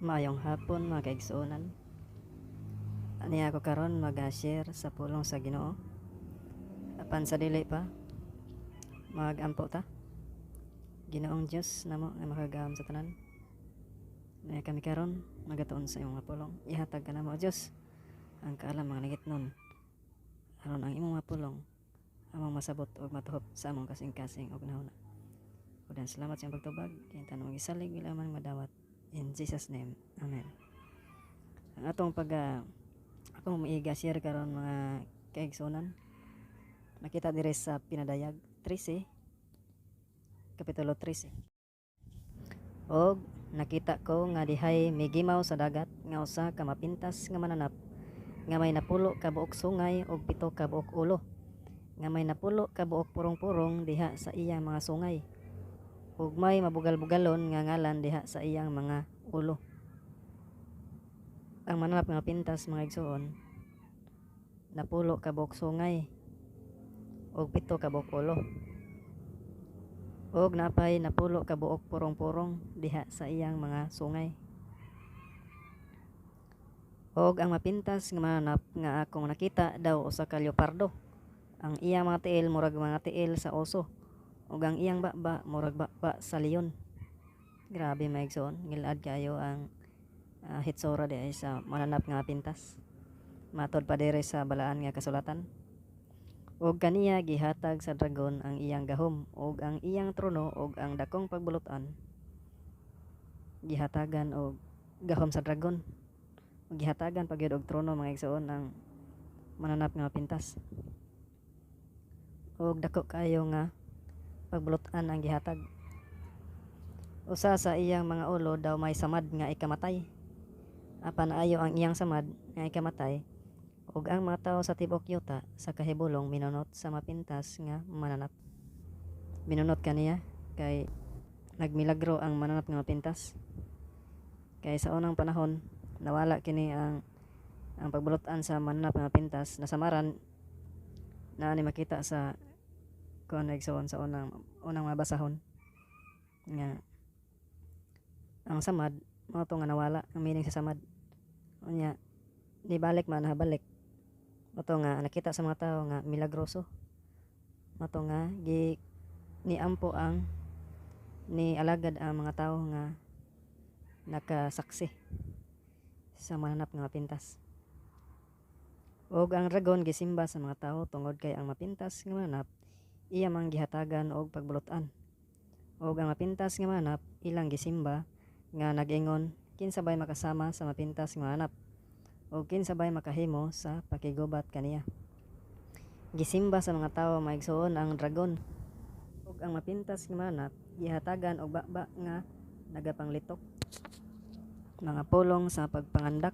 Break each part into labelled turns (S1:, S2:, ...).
S1: Maayong hapon mga kaigsuonan. Ani ako karon mag-share sa pulong sa Ginoo. Apan sa dili pa magampo ta. Ginoong Dios namo nga makagahom sa tanan. Na kami karon magatuon sa imong mga pulong. Ihatag ka namo Dios ang kaalam mga nangitnon. Aron ang imong mga pulong among masabot og matuhop sa among kasing-kasing og nahuna. Udan salamat sa iyong pagtubag. Kinta nang isalig ilaman madawat. In Jesus name. Amen. Ang atong akong maiga share karon mga kaigsuonan. Nakita dire sa Pinadayag 13, kapitulo 13. Og nakita ko nga dihay migimaw sa dagat nga usa ka mapintas nga mananap nga may napulo ka buok sungay og 7 ka buok ulo, nga may napulo ka buok purong-purong diha sa iyang mga sungay, ug may mabugal-bugalon nga ngalan diha sa iyang mga ulo. Ang mananap nga pintas mga igsoon, napulo ka buok sungay og 7 ka buok ulo, og napay napulo ka buok purong-purong diha sa iyang mga sungay. Og ang mapintas nga mananap nga akong nakita daw usa ka leopardo. Ang iyang mga tiil murag mga tiil sa oso, ug ang iyang baba murag baba sa leon. Grabe maigsoon, ngilad kayo ang hitsura di ay sa mananap nga pintas. Matod pa dire sa balaan nga kasulatan. Og kaniya gihatag sa dragon ang iyang gahom og ang iyang trono og ang dakong pagbulutan. Gihatagan og gahom sa dragon. Og gihatagan pagyud og trono mga igsoon ang mananap nga pintas. Og dako kayo nga pagbulutan ang gihatag. Usa sa iyang mga ulo daw may samad nga ikamatay. Apan ayo ang iyang samad nga ikamatay, ug ang mga tawo sa tibok yuta sa kahibulong minunot sa mapintas nga mananap. Minunot kaniya kay nagmilagro ang mananap nga mapintas. Kay sa unang panahon nawala kini ang pagbulutan sa mananap nga pintas, nasamaran na ni makita sa kuan igsoon sa unang mabasahon nga ang samad mao to nga nawala, ang meaning sa samad unya nibalik man habalik mao to nga nakita sa mga tawo nga milagroso, mao to nga niampo ang ni alagad ang mga tawo nga nakasaksi sa mananap nga mapintas. Og ang dragon gisimba sa mga tawo tungod kay ang mapintas nga mananap iya mang gihatagan og pagbulutan. Og ang mapintas nga mananap ilang gisimba nga nag-ingon kinsabay makasama sa mapintas nga mananap og kinsabay makahimo sa pakigubat kaniya. Gisimba sa mga tawo maigsoon ang dragon ug ang mapintas nga mananap gihatagan og baba nga nagapanglitok, mga pulong sa pagpangandak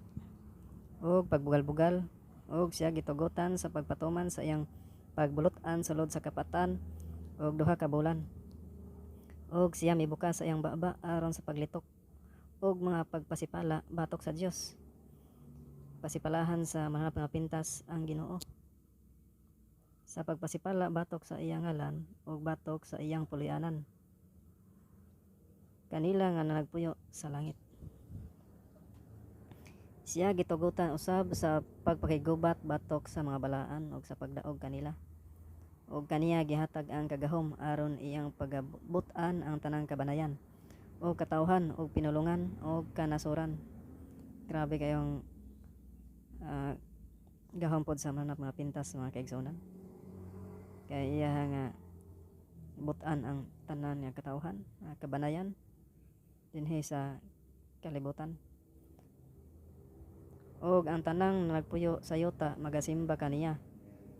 S1: og pagbugal-bugal, og siya gitugutan sa pagpatuman sa iyang pagbulutan sulod sa kapatan og 2 ka bulan. Og siya mibukas sa iyang baba aron sa paglitok og mga pagpasipala batok sa Dios. Pasipalahan sa mananap nga pintas ang Ginoo sa pagpasipala batok sa iyang ngalan ug batok sa iyang pulianan, kanila nga nagpuyo sa langit. Siya gitugutan usab sa pagpakigubat batok sa mga balaan ug sa pagdaog kanila. Og kaniya gihatag ang kagahom aron iyang pagabutan ang tanang kabanayan o katawhan o pinulungan o kanasuran. Grabe kayong gahom pod sa mananap mga pintas mga kaigsuonan. Kay iya nga butan ang tanan nga katawhan, kabanayan dinhi sa kalibutan. Og ang tanang nagpuyo sa yuta magasimba kaniya.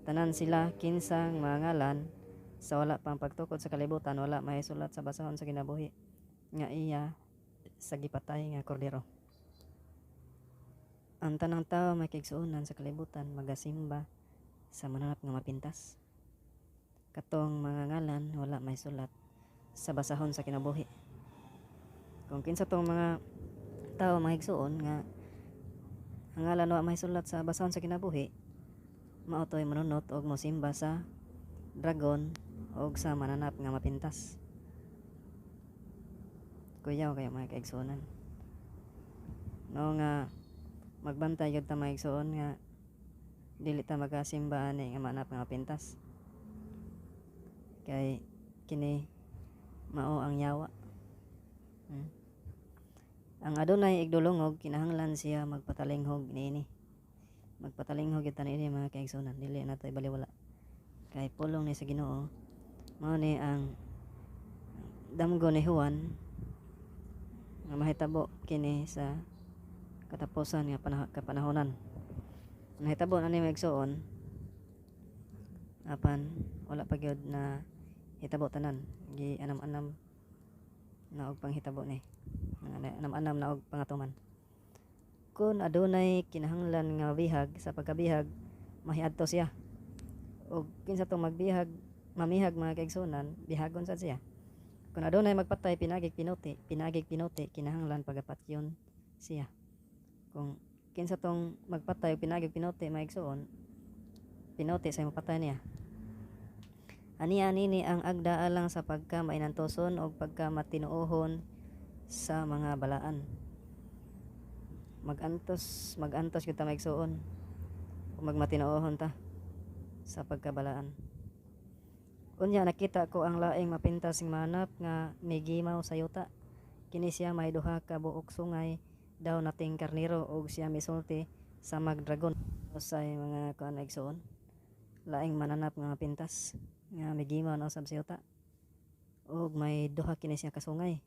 S1: Tanan sila kinsang mga ngalan sa wala pang pagtukod sa kalibutan wala mahisulat sa basahon sa kinabuhi nga iya sa gipatay nga kordero. Ang tanang tawo may kaigsuonan sa kalibutan magasimba sa mananap nga mapintas. Katong mga ngalan wala mahisulat sa basahon sa kinabuhi. Kung kinsa tong mga tawo mahigsuon nga ang ngalan wa mahisulat sa basahon sa kinabuhi, mao toy manunot og mosimba sa dragon og sa mananap nga mapintas. Kuyaw kayo mga kaigsuonan. mao nga magbantay gyud ta maigsoon nga dili ta magasimba ani nga manap nga pintas, kay kini mao ang yawa. Ang adunay igdulongog kinahanglan siya magpatalinghog niini. Magpatalinghog gyud ta niini mga kaigsunan, dili na tay baliwala. Kay pulong ni sa Ginoo mao ni ang damgo ni Juan nga mahitabo kini sa katapusan nga kapanahonan. Nahitabo na ni maigsuon apan wala pa gyud na hitabo tanan, gi anam-anam na og panghitabo ni anam-anam na og pangatuman. Kun adunay kinahanglan nga mabihag, sa pagkabihag mahiadto siya, og kinsa tong mamihag mga kaigsunan, bihagon sad siya. Kun adunay magpatay pinagig pinuti kinahanglan pagapatyon siya. Kung kinsa tong magpatay pinagig pinuti maigsuon, pinuti sa mapatay niya. Ania nini ang agda alang sa pagka mainantoson o pagka matinuohon sa mga balaan. Magantos gyud ta maigsuon o magmatinuohon ta sa pagkabalaan. Unya nakita ko ang laing mapintas ng manap nga migimaw sa yuta. Kini siya may duha ka buok sungay daw nating karniro og siya misulti sa magdragon. Usay mga kuan igsuon, laing mananap nga mapintas nga migimaw na usab sa yuta, og may duha kini siya kasungay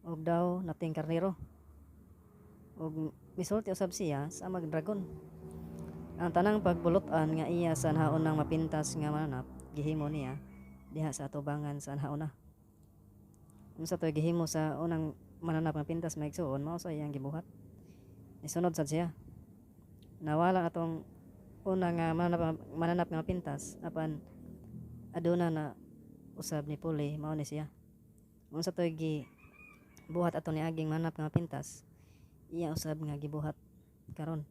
S1: og daw nating karniro og misulti usab siya sa magdragon. Ang tanang pagbulotan nga iya sa nahaunang mapintas nga mananap gihimo niya diha sa atubangan sa nahauna. Unsa toy gihimo sa unang mananap nga pintas maigsuon, mao sa iyang gibuhat. Isunod sad siya. Nawala atong una nga mananap nga pintas apan aduna na usab ni puli, mao ni siya. Unsa toy gibuhat ato ni aging mananap nga pintas, iya usab nga gibuhat karon.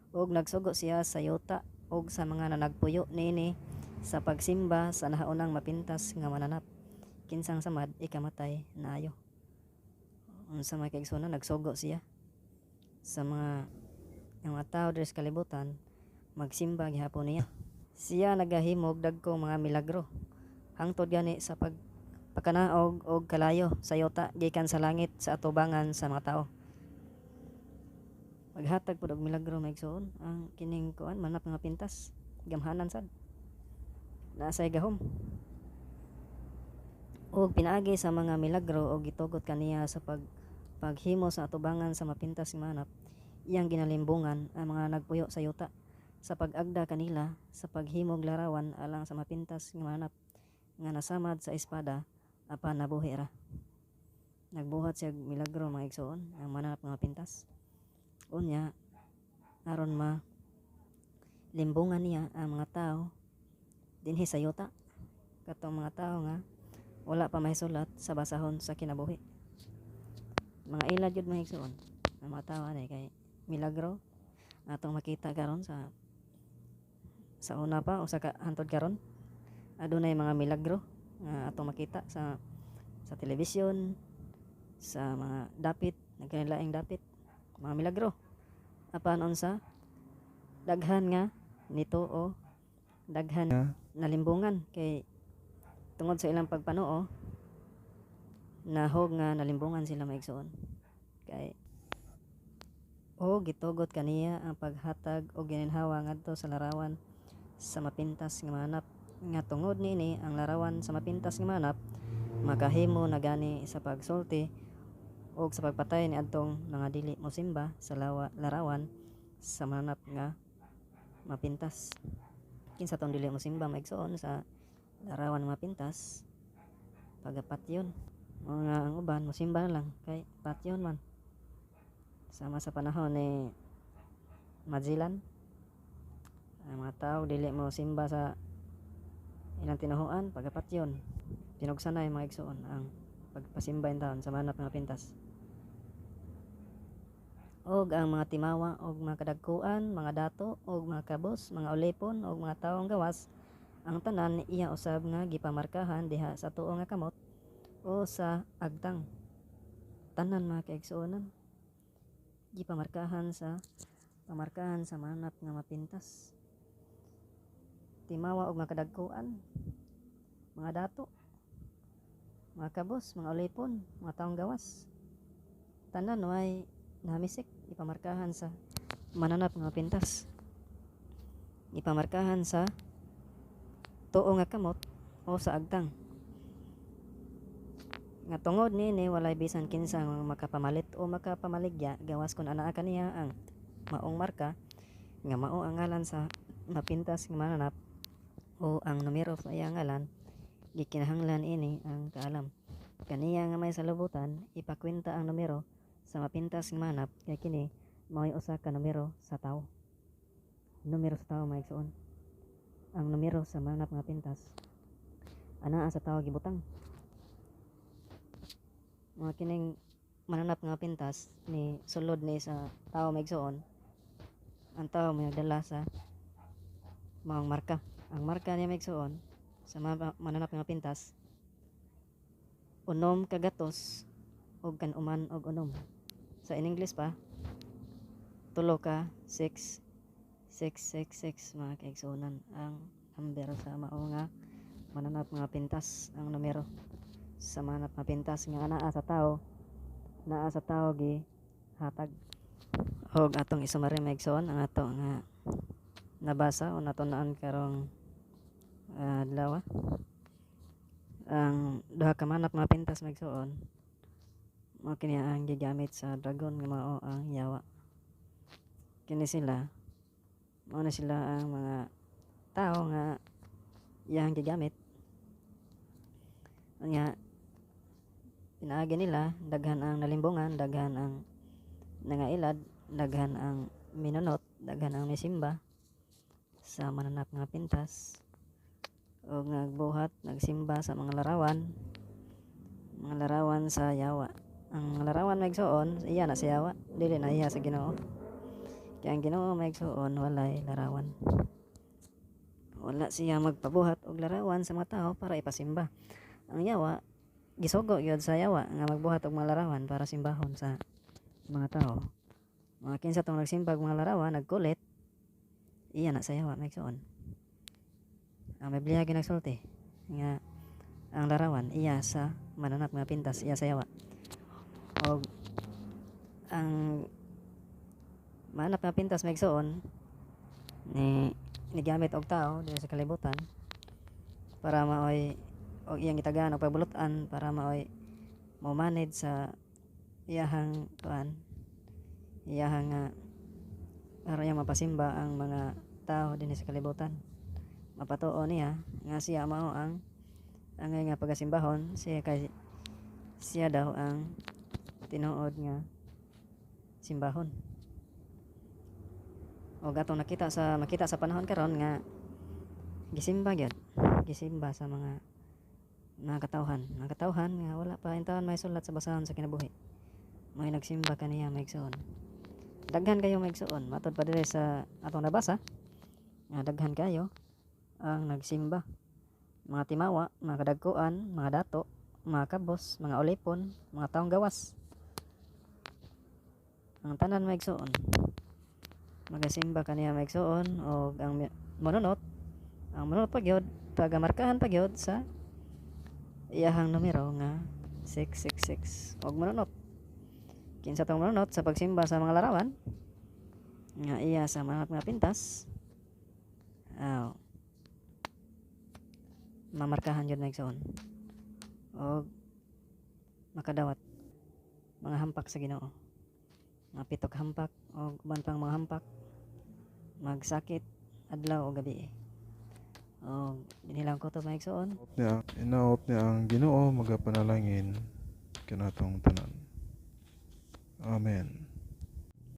S1: Og nagsugo siya sa yuta og sa mga nanagpuyo niini sa pagsimba sa nahaunang mapintas nga mananap. Kinsang samad ikamatay naayo. Unsa may kaigsunan, nagsugo siya sa mga tao diri sa kalibutan, magsimba gihapon niya. Siya nagahimog dagkong mga milagro hangtod gani sa pagkanaog og kalayo sa yuta gikan sa langit sa atubangan sa mga tao. Maghatag pud og milagro maigsuon ang kining kuan mananap nga pintas, gamhanan sad. Nasay gahom. Og pinaagi sa mga milagro og gitugot kaniya sa paghimo sa atubangan sa mapintas nga mananap, iyang ginalimbungan ang mga nagpuyo sa yuta sa pag-agda kanila sa paghimog larawan alang sa mapintas nga mananap nga nasamad sa espada apan nabuhi ra. Nagbuhat siya milagro mga igsoon ang mananap nga mapintas. Unya aron limbungan niya ang mga tao dinhi sa yuta, katong mga tao nga wala pa mahisulat sa basahon sa kinabuhi. Mga ilad yun mga igsoon ang mga tao anay kay milagro atong makita karon sa una pa o sa hantod karon. Adunay mga milagro nga atong makita sa telebisyon, sa mga dapit, nagkanilaing dapit, mga milagro. Apan unsa daghan nga nito o daghan nalimbungan kay tungod sa ilang pagpanuo nahog nga nalimbungan sila maigsoon kay o gitugot kaniya ang paghatag og gininhawa ngadto sa larawan sa mapintas nga mananap nga tungod niini ang larawan sa mapintas nga mananap makahimo na gani sa pagsulti og sa pagpatay ni adtong mga dili mosimba sa larawan sa mananap nga mapintas. Kinsa tong dili mosimba maigsoon sa larawan nga mapintas, pagapatyon. Mga ang uban mosimba na lang kay patyon man. Sama sa panahon ni Magellan, ang mga tao dili mo simba sa ilang tinuhuan, pagapatyon. Pinugsanay mga igsoon ang pagpasimba in taon sa mananap nga pintas. Og ang mga timawa og mga kadagkuan, mga dato og mga kabos, mga ulipon og mga tawong gawas, ang tanan iya usab nga gipamarkahan diha sa tuo nga kamot o sa agtang. Tanan mga kaigsuonan gipamarkahan sa pamarkahan sa mananap nga mapintas, timawa og mga kadagkuan, mga dato, mga kabos, mga ulipon, mga taong gawas, tanan way nahamisik ipamarkahan sa mananap nga mapintas, ipamarkahan sa tuo nga kamot o sa agtang nga tungod niini walay bisan kinsa nga makapamalit o makapamaligya gawas kun anaa kaniya ang maong marka nga mao ang ngalan sa mapintas nga mananap o ang numero sa iyang ngalan. Gikinahanglan ini ang kaalam kaniya nga may salubutan ipakwenta ang numero sa mapintas nga mananap kay kini mao'y usa ka numero sa tawo. Numero sa tawo maigsoon. Ang numero sa mananap nga pintas anaa sa tawo gibutang. Mga kining mananap nga pintas ni sulod ni sa tawo maigsoon, ang tawo may nagdala sa maong marka. Ang marka niya maigsoon sa mananap nga pintas, unom kagatos og kanuman og unom. Sa in English pa, tulo ka 6 mga kaigsuonan ang number sa mao nga mananap nga pintas. Ang numero sa mananap nga pintas nga naa sa tawo gi hatag. Og atong isumari maigsoon ang ato nga nabasa o natunaan karong adlaw. Ang duha ka mananap nga pintas maigsoon mao kini ang gigamit sa dragon nga mao ang yawa. Kini sila mao na sila ang mga tao nga iyang gigamit nga pinaagi nila. Daghan ang nalimbungan, daghan ang nangailad, daghan ang minunot, daghan ang misimba sa mananap nga pintas o nagbuhat nagsimba sa mga larawan sa yawa. Ang larawan maigsoon iya na sa yawa, dili na iya sa Ginoo. Kaya ang Ginoo maigsoon walay larawan. Wala siya magpabuhat og larawan sa mga tao para ipasimba. Ang yawa gisugo gyud sa yawa nga magbuhat og mga larawan para simbahon sa mga tao. Mga kinsa tong nagsimba og mga larawan nagkulit, iya na sa yawa maigsoon. Ang Biblia ginagsulti nga ang larawan iya sa mananap nga pintas, iya sa yawa. Og ang mananap nga pintas maigsoon ni gamit og tao dili sa kalibutan para maoy og iyang gitagaan og pabulutan para maoy mo manage sa iyahang para iyang mapasimba ang mga tao dinhi sa kalibutan. Mapatuo niya nga siya mao ang angay nga pagasimbahon siya daw ang tinuod nga simbahon. Og atong makita sa panahon karon nga gisimba sa mga katawhan nga wala pa intaon may sulat sa basahon sa kinabuhi, may nagsimba kaniya maigsoon. Daghan kayo maigsoon matud pa diri sa atong nabasa nga daghan kayo ang nagsimba, mga timawa, mga kadagkuan, mga dato, mga kabos, mga ulipon, mga taong gawas. Ang tanan maigsoon magasimba kaniya maigsoon. Og ang manunot pagyod pagamarkahan pagyod sa iyahang numero nga 666. Og manunot kinsa tong manunot sa pagsimba sa mga larawan nga iya sa mananap nga pintas, mamarkahan yun maigsoon og makadawat mga hampak sa Ginoo, mga 7 hampak o uban pang mga hampak magsakit adlaw o gabi. O dinilang ko to maigsoon.
S2: Inaot niya ang Ginoo magapanalangin kanatong tanan. Amen.